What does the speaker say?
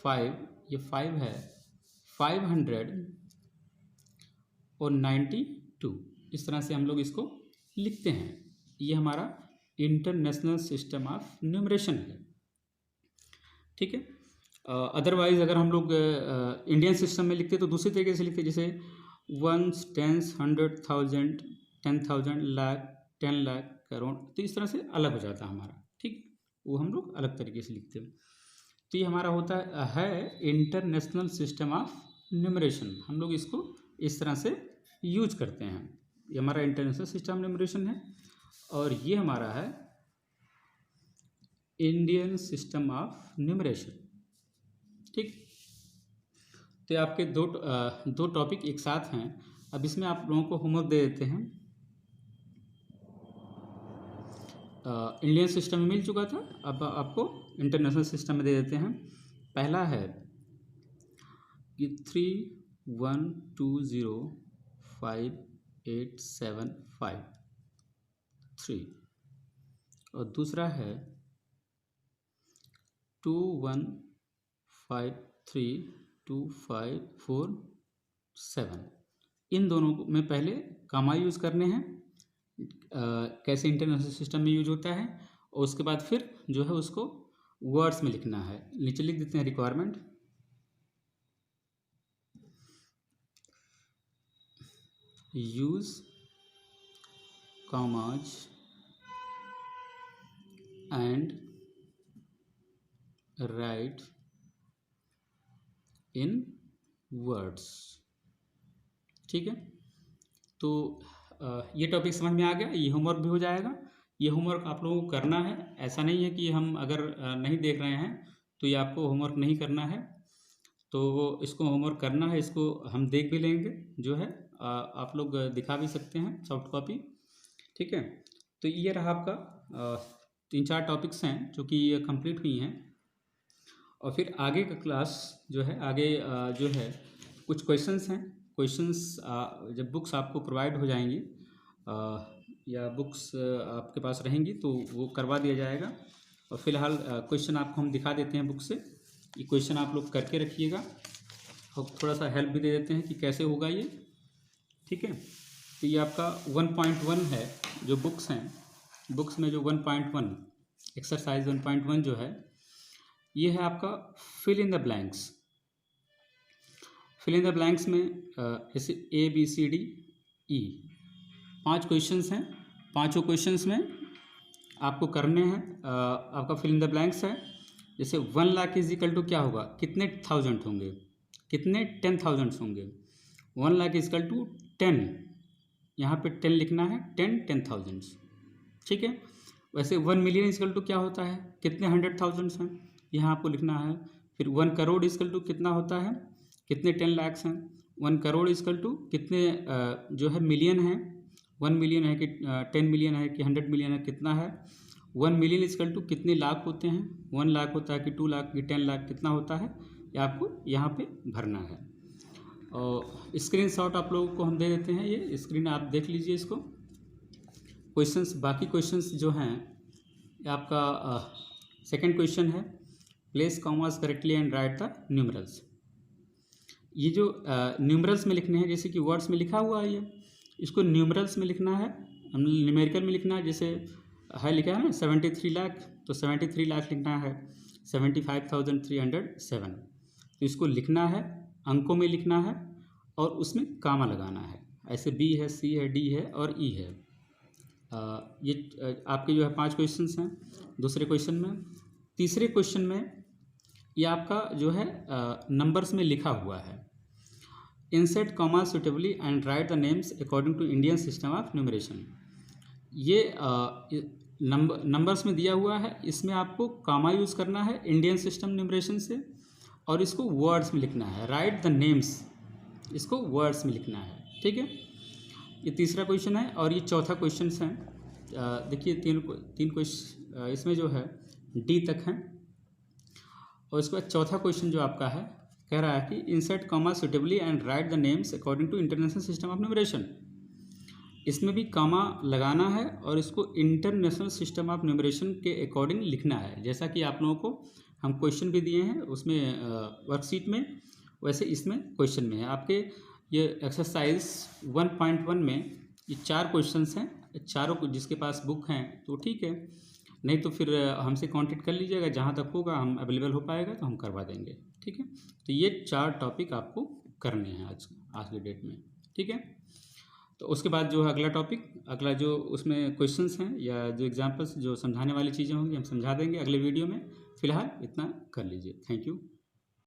5, ये 5 है, 592, इस तरह से हम लोग इसको लिखते हैं। ये हमारा इंटरनेशनल सिस्टम ऑफ न्यूमरेशन है, ठीक है। अदरवाइज अगर हम लोग इंडियन सिस्टम में लिखते तो दूसरी तरीके से लिखते, जैसे 1, 10, 100,000, 10,000, लाख, 10 लाख, करोड़, तो इस तरह से अलग हो जाता है हमारा, ठीक, वो हम लोग अलग तरीके से लिखते हैं। तो ये हमारा होता है इंटरनेशनल सिस्टम ऑफ न्यूमरेशन, हम लोग इसको इस तरह से यूज करते हैं। ये हमारा इंटरनेशनल सिस्टम न्यूमरेशन है और ये हमारा है इंडियन सिस्टम ऑफ न्यूमरेशन, ठीक। तो आपके दो टॉपिक एक साथ हैं। अब इसमें आप लोगों को होमवर्क दे देते हैं। इंडियन सिस्टम में मिल चुका था, अब आपको इंटरनेशनल सिस्टम में दे देते हैं। पहला है कि 312058753 और दूसरा है 21532547। इन दोनों में पहले कामा यूज़ करने हैं, कैसे इंटरनेशनल सिस्टम में यूज होता है, और उसके बाद फिर जो है उसको वर्ड्स में लिखना है। नीचे लिख देते हैं requirement, use commas and right in words, ठीक है। तो ये टॉपिक समझ में आ गया, ये होमवर्क भी हो जाएगा। ये होमवर्क आप लोगों को करना है, ऐसा नहीं है कि हम अगर नहीं देख रहे हैं तो ये आपको होमवर्क नहीं करना है, तो इसको होमवर्क करना है, इसको हम देख भी लेंगे, जो है आप लोग दिखा भी सकते हैं सॉफ्ट कॉपी, ठीक है। तो ये रहा आपका 3-4 टॉपिक्स हैं जो कि कंप्लीट हुई हैं, और फिर आगे का क्लास जो है, आगे जो है कुछ क्वेश्चंस हैं। क्वेश्चंस जब बुक्स आपको प्रोवाइड हो जाएंगी या बुक्स आपके पास रहेंगी तो वो करवा दिया जाएगा। और फिलहाल क्वेश्चन आपको हम दिखा देते हैं बुक से, ये क्वेश्चन आप लोग करके रखिएगा और थोड़ा सा हेल्प भी दे देते हैं कि कैसे होगा ये, ठीक है। तो ये आपका 1.1 है जो बुक्स हैं, बुक्स में जो 1.1 एक्सरसाइज 1.1 जो है, ये है आपका fill in the blanks. Fill in the blanks में जैसे ABCDE 5 क्वेश्चंस हैं, पाँचों क्वेश्चंस में आपको करने हैं। आपका फिल इन द ब्लैंक्स है, जैसे 1 लाख इज इक्वल टू क्या होगा, कितने 1000 होंगे, कितने 10,000 होंगे। 1 लाख इज इक्वल टू 10, यहाँ पे 10 लिखना है, 10,000, ठीक है। वैसे 1 मिलियन इज इक्वल टू क्या होता है, कितने 100,000 हैं, यहाँ आपको लिखना है। फिर 1 करोड़ इज इक्वल टू कितना होता है, कितने 10 लाख हैं। 1 करोड़ इज इक्वल टू कितने जो है मिलियन है, 1 मिलियन है कि 10 मिलियन है कि 100 मिलियन है, कितना है। 1 मिलियन इज इक्वल टू कितने लाख होते हैं, 1 लाख होता है कि 2 लाख कि 10 लाख, कितना होता है, ये आपको यहाँ पे भरना है। और स्क्रीनशॉट आप लोगों को हम दे देते हैं, ये स्क्रीन आप देख लीजिए इसको। क्वेश्चंस, बाकी क्वेश्चंस जो हैं, आपका सेकंड क्वेश्चन है place commas correctly and write the numerals. ये जो न्यूमरल्स में लिखने हैं, जैसे कि वर्ड्स में लिखा हुआ है, ये इसको न्यूमरल्स में लिखना है, हम न्यूमेरिकल में लिखना है। जैसे है लिखा है ना 73 लाख, तो 73 लाख लिखना है 75,307, तो इसको लिखना है, अंकों में लिखना है और उसमें कामा लगाना है। ऐसे B है, C है, D है और E है। ये आपके जो है 5 क्वेश्चंस हैं दूसरे क्वेश्चन में। तीसरे क्वेश्चन में ये आपका जो है नंबर्स में लिखा हुआ है, insert comma suitably and write the names according to Indian system of numeration. ये नंबर्स में दिया हुआ है, इसमें आपको कामा यूज़ करना है इंडियन सिस्टम न्यूमरेशन से, और इसको वर्ड्स में लिखना है, राइट द नेम्स, इसको वर्ड्स में लिखना है, ठीक है। ये तीसरा क्वेश्चन है। और ये चौथा क्वेश्चन है, देखिए तीन क्वेश्चन इसमें जो है D तक हैं। और इसके बाद चौथा क्वेश्चन जो आपका है, कह रहा है कि insert comma suitably and write the names according to international system of numeration. इसमें भी कामा लगाना है और इसको इंटरनेशनल सिस्टम ऑफ न्यूमरेशन के अकॉर्डिंग लिखना है, जैसा कि आप लोगों को हम क्वेश्चन भी दिए हैं उसमें वर्कशीट में, वैसे इसमें क्वेश्चन में है आपके। ये एक्सरसाइज 1.1 में ये 4 क्वेश्चंस हैं, चारों को जिसके पास बुक हैं तो ठीक है, नहीं तो फिर हमसे कांटेक्ट कर लीजिएगा, जहाँ तक होगा हम अवेलेबल हो पाएगा तो हम करवा देंगे, ठीक है। तो ये 4 टॉपिक आपको करने हैं आज की डेट में, ठीक है। तो उसके बाद जो है अगला टॉपिक, अगला जो उसमें क्वेश्चंस हैं या जो एग्जाम्पल्स जो समझाने वाली चीज़ें होंगी हम समझा देंगे अगले वीडियो में। फ़िलहाल इतना कर लीजिए। Thank you.